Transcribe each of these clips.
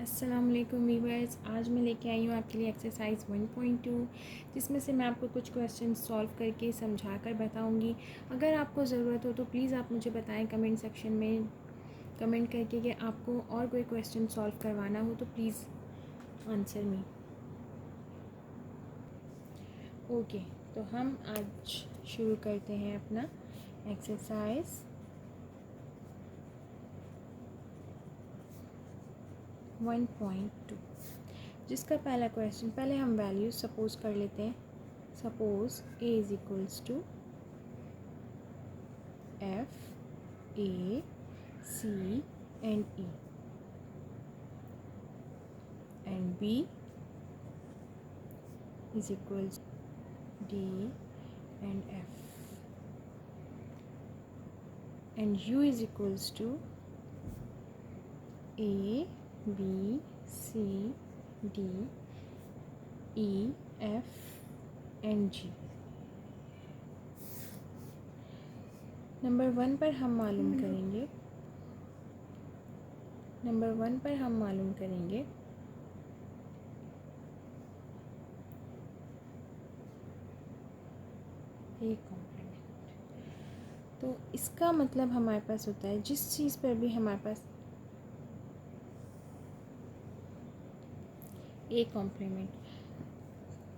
अस्सलाम वालेकुम वीवर्स। आज मैं लेके आई हूँ आपके लिए एक्सरसाइज 1.2, जिसमें से मैं आपको कुछ क्वेश्चन सॉल्व करके समझा कर बताऊँगी। अगर आपको ज़रूरत हो तो प्लीज़ आप मुझे बताएं कमेंट सेक्शन में कमेंट करके कि आपको और कोई क्वेश्चन सॉल्व करवाना हो तो प्लीज़ आंसर मी। ओके, तो हम आज शुरू करते हैं अपना एक्सरसाइज 1.2, जिसका पहला क्वेश्चन, पहले हम वैल्यूज सपोज कर लेते हैं। Suppose a is equals to f a c and e and b is equals d and f and u is equals to a b c d e f and g। Number one पर हम मालूम करेंगे A complement. तो इसका मतलब हमारे पास होता है जिस चीज़ पर भी हमारे पास ए कॉम्प्लीमेंट,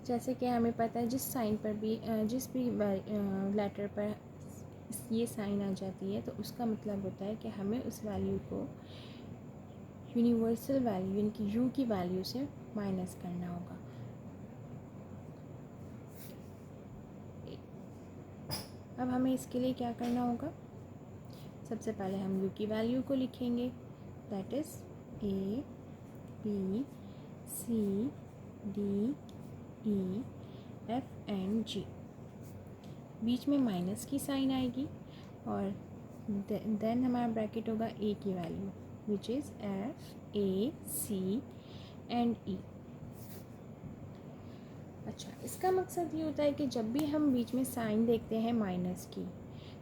जैसे कि हमें पता है जिस साइन पर भी जिस भी लेटर पर ये साइन आ जाती है तो उसका मतलब होता है कि हमें उस वैल्यू को यूनिवर्सल वैल्यू यानी कि यू की वैल्यू से माइनस करना होगा। अब हमें इसके लिए क्या करना होगा? सबसे पहले हम यू की वैल्यू को लिखेंगे, that is A B C D E F and G. बीच में माइनस की साइन आएगी और देन हमारा ब्रैकेट होगा ए की value which is F A C and E. अच्छा, इसका मकसद ये होता है कि जब भी हम बीच में साइन देखते हैं माइनस की,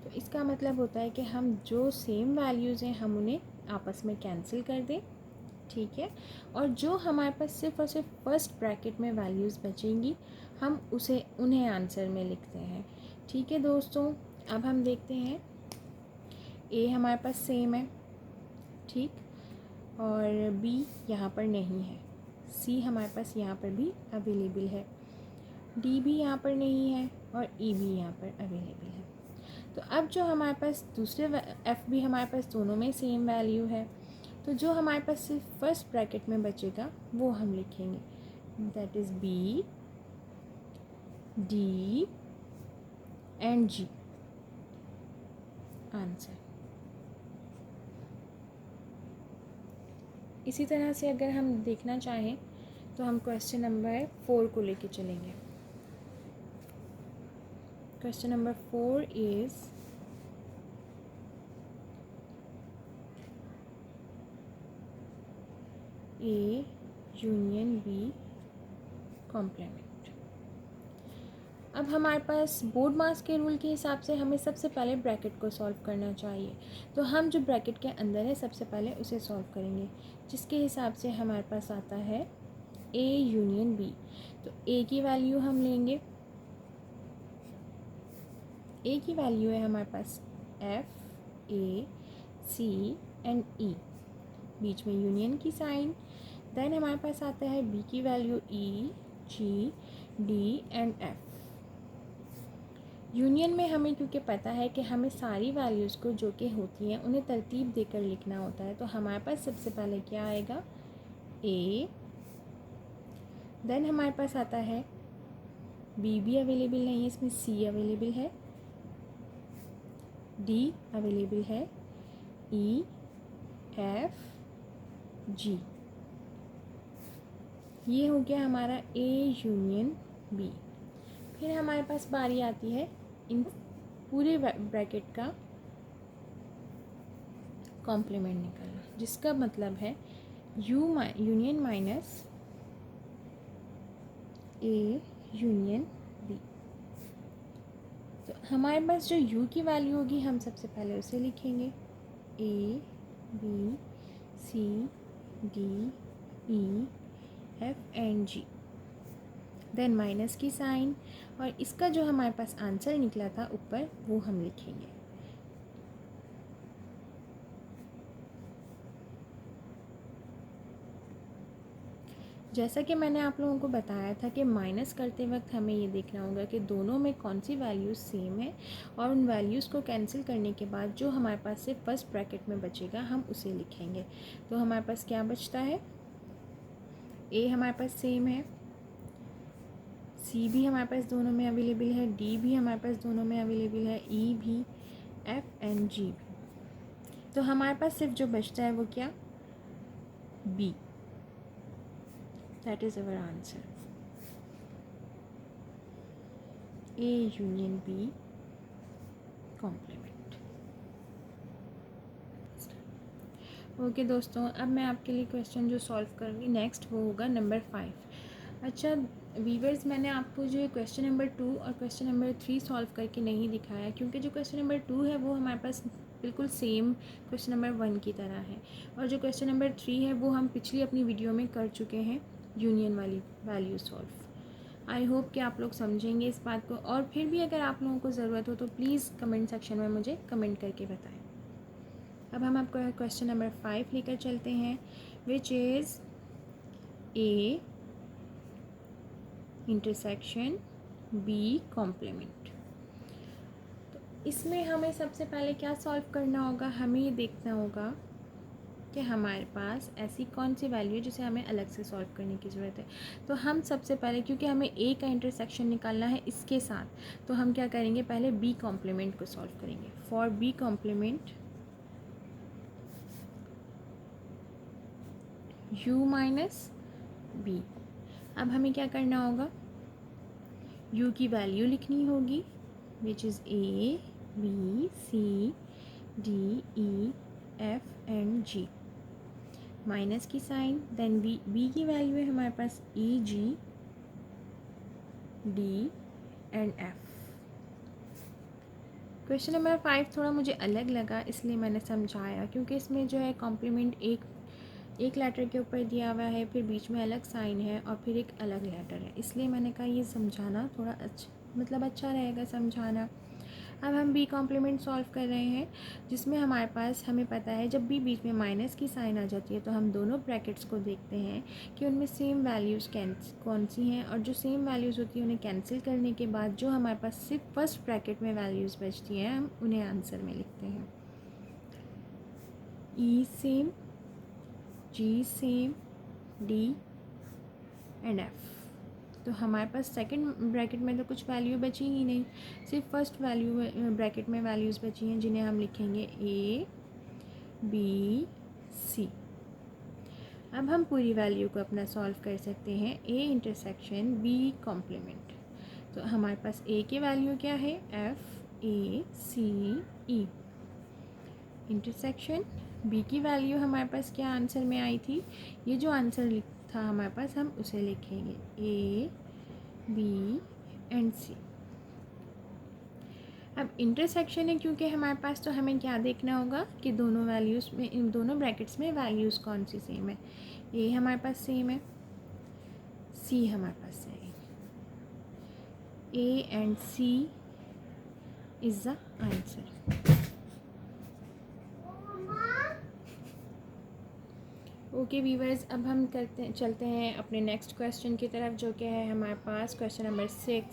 तो इसका मतलब होता है कि हम जो सेम वैल्यूज़ हैं हम उन्हें आपस में कैंसिल कर दें, ठीक है। और जो हमारे पास सिर्फ और सिर्फ फर्स्ट ब्रैकेट में वैल्यूज़ बचेंगी हम उन्हें आंसर में लिखते हैं, ठीक है दोस्तों। अब हम देखते हैं ए हमारे पास सेम है, ठीक, और बी यहाँ पर नहीं है, सी हमारे पास यहाँ पर भी अवेलेबल है, डी भी यहाँ पर नहीं है और ई भी यहाँ पर अवेलेबल है। तो अब जो हमारे पास दूसरे एफ भी हमारे पास दोनों में सेम वैल्यू है, तो जो हमारे पास सिर्फ फर्स्ट ब्रैकेट में बचेगा वो हम लिखेंगे, that is B D and G answer. इसी तरह से अगर हम देखना चाहें तो हम क्वेश्चन नंबर 4 को लेके चलेंगे। Question number 4 is A union B complement. अब हमारे पास बोर्ड मास के रूल के हिसाब से हमें सबसे पहले ब्रैकेट को सॉल्व करना चाहिए, तो हम जो ब्रैकेट के अंदर है सबसे पहले उसे सॉल्व करेंगे, जिसके हिसाब से हमारे पास आता है ए यूनियन बी। तो ए की वैल्यू हम लेंगे, ए की वैल्यू है हमारे पास एफ ए सी एंड ई, बीच में यूनियन की साइन। देन हमारे पास आता है बी की value E G D and F. Union में हमें क्योंकि पता है कि हमें सारी वैल्यूज़ को जो कि होती हैं उन्हें तरतीब देकर लिखना होता है, तो हमारे पास सबसे पहले क्या आएगा? ए। देन हमारे पास आता है बी भी अवेलेबल नहीं है, इसमें सी अवेलेबल है, डी अवेलेबल है, ई एफ जी। ये हो गया हमारा ए यूनियन बी। फिर हमारे पास बारी आती है इन पूरे ब्रैकेट का कॉम्प्लीमेंट निकालना, जिसका मतलब है union minus A union B. तो हमारे पास जो u की वैल्यू होगी हम सबसे पहले उसे लिखेंगे, A B C D E, F and G, then minus की साइन, और इसका जो हमारे पास आंसर निकला था ऊपर वो हम लिखेंगे। जैसा कि मैंने आप लोगों को बताया था कि माइनस करते वक्त हमें ये देखना होगा कि दोनों में कौन सी वैल्यूज़ सेम है, और उन वैल्यूज़ को कैंसिल करने के बाद जो हमारे पास से फर्स्ट ब्रैकेट में बचेगा हम उसे लिखेंगे। तो हमारे पास क्या बचता है, ए हमारे पास सेम है, सी भी हमारे पास दोनों में अवेलेबल है, डी भी हमारे पास दोनों में अवेलेबल है, ई भी, एफ एंड जी भी। तो हमारे पास सिर्फ जो बचता है वो क्या, B. That is our answer, A union B complement. Okay दोस्तों, अब मैं आपके लिए क्वेश्चन जो सॉल्व करूँगी नेक्स्ट वो होगा नंबर 5। अच्छा वीवर्स, मैंने आपको जो क्वेश्चन नंबर 2 और क्वेश्चन नंबर 3 सॉल्व करके नहीं दिखाया, क्योंकि जो क्वेश्चन नंबर 2 है वो हमारे पास बिल्कुल सेम क्वेश्चन नंबर 1 की तरह है, और जो क्वेश्चन नंबर 3 है वो हम पिछली अपनी वीडियो में कर चुके हैं, यूनियन वाली वैल्यू सॉल्व। आई होप कि आप लोग समझेंगे इस बात को, और फिर भी अगर आप लोगों को ज़रूरत हो तो प्लीज़ कमेंट सेक्शन में मुझे कमेंट करके बताएं। अब हम आपको क्वेश्चन नंबर 5 लेकर चलते हैं, which is A intersection B complement. तो इसमें हमें सबसे पहले क्या सॉल्व करना होगा, हमें ये देखना होगा कि हमारे पास ऐसी कौन सी वैल्यू है जिसे हमें अलग से सॉल्व करने की ज़रूरत है। तो हम सबसे पहले, क्योंकि हमें ए का इंटरसेक्शन निकालना है इसके साथ, तो हम क्या करेंगे, पहले बी कॉम्प्लीमेंट को सॉल्व करेंगे। For B complement u minus B. अब हमें क्या करना होगा, u की वैल्यू लिखनी होगी, which is A B C D E F and G, minus की साइन, देन बी की वैल्यू है हमारे पास E G D and F. Question number 5 थोड़ा मुझे अलग लगा, इसलिए मैंने समझाया, क्योंकि इसमें जो है कॉम्प्लीमेंट एक लेटर के ऊपर दिया हुआ है, फिर बीच में अलग साइन है और फिर एक अलग लेटर है, इसलिए मैंने कहा ये समझाना थोड़ा अच्छा रहेगा समझाना। अब हम बी कॉम्प्लीमेंट सॉल्व कर रहे हैं, जिसमें हमारे पास, हमें पता है जब भी बीच में माइनस की साइन आ जाती है तो हम दोनों ब्रैकेट्स को देखते हैं कि उनमें सेम वैल्यूज़ कौन सी हैं, और जो सेम वैल्यूज़ होती हैं उन्हें कैंसिल करने के बाद जो हमारे पास सिर्फ फर्स्ट ब्रैकेट में वैल्यूज़ बचती हैं हम उन्हें आंसर में लिखते हैं। E same, G same, D and F. तो हमारे पास सेकंड ब्रैकेट में तो कुछ वैल्यू बची ही नहीं, सिर्फ फर्स्ट वैल्यू ब्रैकेट में वैल्यूज़ बची हैं जिन्हें हम लिखेंगे ए बी सी। अब हम पूरी वैल्यू को अपना सॉल्व कर सकते हैं, ए इंटरसेक्शन बी कॉम्प्लीमेंट। तो हमारे पास ए की वैल्यू क्या है, F A C E, intersection B की वैल्यू हमारे पास क्या आंसर में आई थी, ये जो आंसर था हमारे पास हम उसे लिखेंगे ए बी एंड सी। अब इंटरसेक्शन है क्योंकि हमारे पास, तो हमें क्या देखना होगा कि दोनों वैल्यूज़ में, इन दोनों ब्रैकेट्स में वैल्यूज़ कौन सी सेम है। ए हमारे पास सेम है, सी हमारे पास सेम है, A and C is the answer. Okay viewers, अब हम चलते हैं अपने नेक्स्ट क्वेश्चन की तरफ, जो कि है हमारे पास question number 6।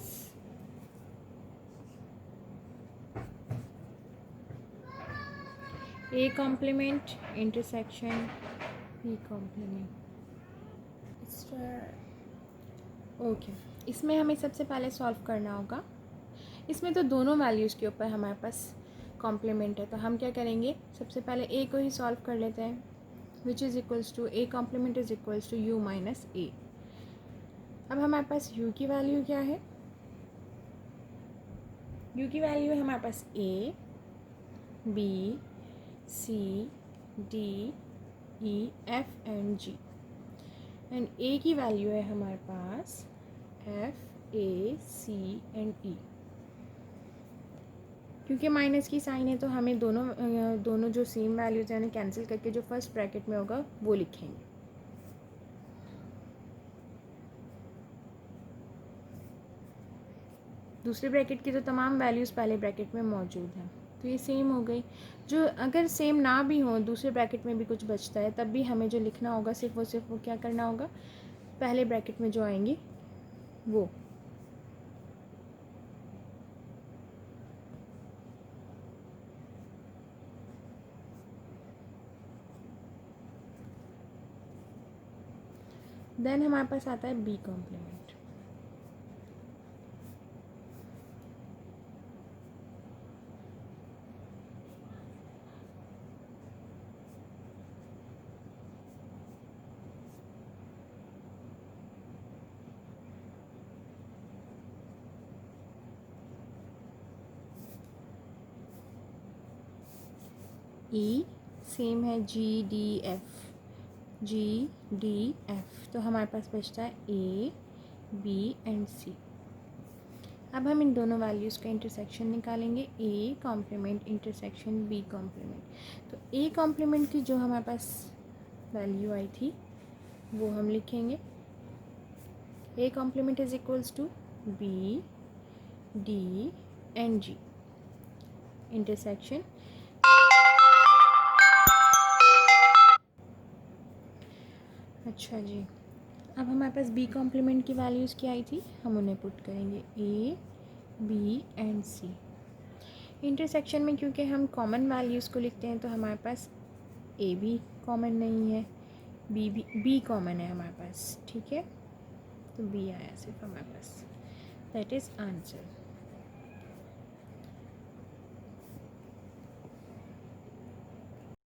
A complement intersection B complement. Okay, इसमें हमें सबसे पहले सॉल्व करना होगा, इसमें तो दोनों वैल्यूज़ के ऊपर हमारे पास कॉम्प्लीमेंट है, तो हम क्या करेंगे, सबसे पहले ए को ही सॉल्व कर लेते हैं, which is equals to A complement is equals to U minus A. अब हमारे पास u की वैल्यू क्या है, u की वैल्यू है हमारे पास A B C D E F and G, and A की वैल्यू है हमारे पास एफ ए सी एंड ई। क्योंकि माइनस की साइन है तो हमें दोनों जो सेम वैल्यूज़ हैं उन्हें कैंसिल करके जो फर्स्ट ब्रैकेट में होगा वो लिखेंगे। दूसरे ब्रैकेट की तो तमाम वैल्यूज़ पहले ब्रैकेट में मौजूद हैं, तो ये सेम हो गई। जो अगर सेम ना भी हो, दूसरे ब्रैकेट में भी कुछ बचता है, तब भी हमें जो लिखना होगा सिर्फ वो क्या करना होगा, पहले ब्रैकेट में जो आएंगी वो। देन हमारे पास आता है बी कॉम्प्लीमेंट। ई सेम है जी डी एफ, तो हमारे पास बचता है ए बी एंड सी। अब हम इन दोनों वैल्यूज़ का इंटरसेक्शन निकालेंगे, A complement intersection B complement. तो ए कॉम्प्लीमेंट की जो हमारे पास वैल्यू आई थी वो हम लिखेंगे, A complement is equals to B D and G intersection. अच्छा जी, अब हमारे पास बी कॉम्प्लीमेंट की वैल्यूज़ क्या आई थी, हम उन्हें पुट करेंगे, A B and C. Intersection में क्योंकि हम कॉमन वैल्यूज़ को लिखते हैं तो हमारे पास ए भी कॉमन नहीं है, बी कॉमन है हमारे पास, ठीक है, तो बी आया सिर्फ हमारे पास, दैट इज़ आंसर।